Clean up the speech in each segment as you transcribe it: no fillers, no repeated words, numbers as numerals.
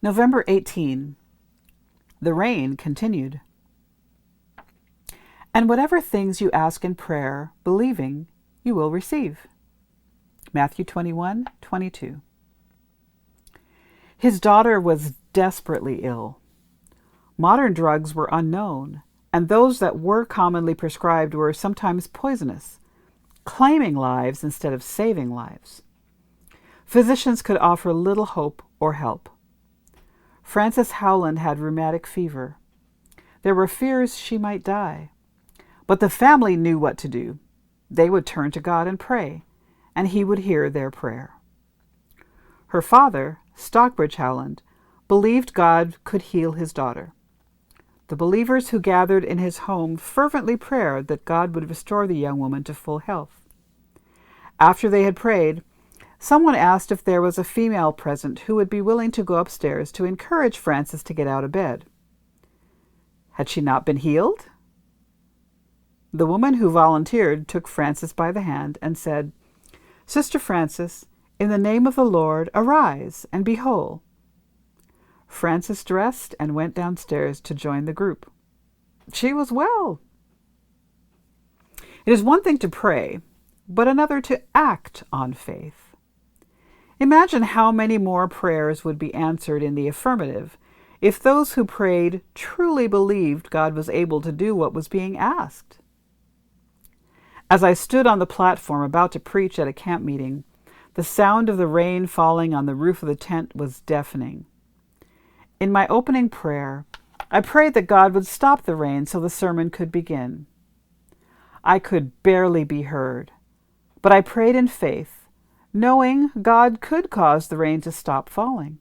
November 18. The rain continued. And whatever things you ask in prayer, believing, you will receive. Matthew 21:22. His daughter was desperately ill. Modern drugs were unknown, and those that were commonly prescribed were sometimes poisonous, claiming lives instead of saving lives. Physicians could offer little hope or help. Frances Howland had rheumatic fever. There were fears she might die. But the family knew what to do. They would turn to God and pray, and He would hear their prayer. Her father, Stockbridge Howland, believed God could heal his daughter. The believers who gathered in his home fervently prayed that God would restore the young woman to full health. After they had prayed, someone asked if there was a female present who would be willing to go upstairs to encourage Frances to get out of bed. Had she not been healed? The woman who volunteered took Frances by the hand and said, "Sister Frances, in the name of the Lord, arise and be whole." Frances dressed and went downstairs to join the group. She was well. It is one thing to pray, but another to act on faith. Imagine how many more prayers would be answered in the affirmative if those who prayed truly believed God was able to do what was being asked. As I stood on the platform about to preach at a camp meeting, the sound of the rain falling on the roof of the tent was deafening. In my opening prayer, I prayed that God would stop the rain so the sermon could begin. I could barely be heard, but I prayed in faith, knowing God could cause the rain to stop falling.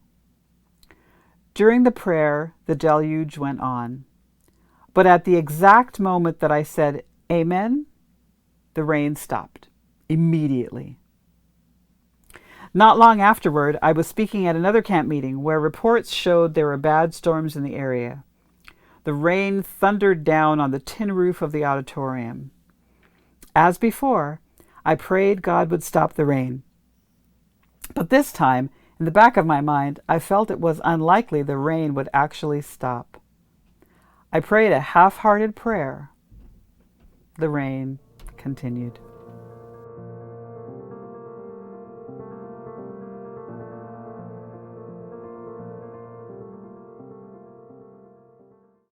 During the prayer, the deluge went on. But at the exact moment that I said, "Amen," the rain stopped immediately. Not long afterward, I was speaking at another camp meeting where reports showed there were bad storms in the area. The rain thundered down on the tin roof of the auditorium. As before, I prayed God would stop the rain. But this time, in the back of my mind, I felt it was unlikely the rain would actually stop. I prayed a half-hearted prayer. The rain continued.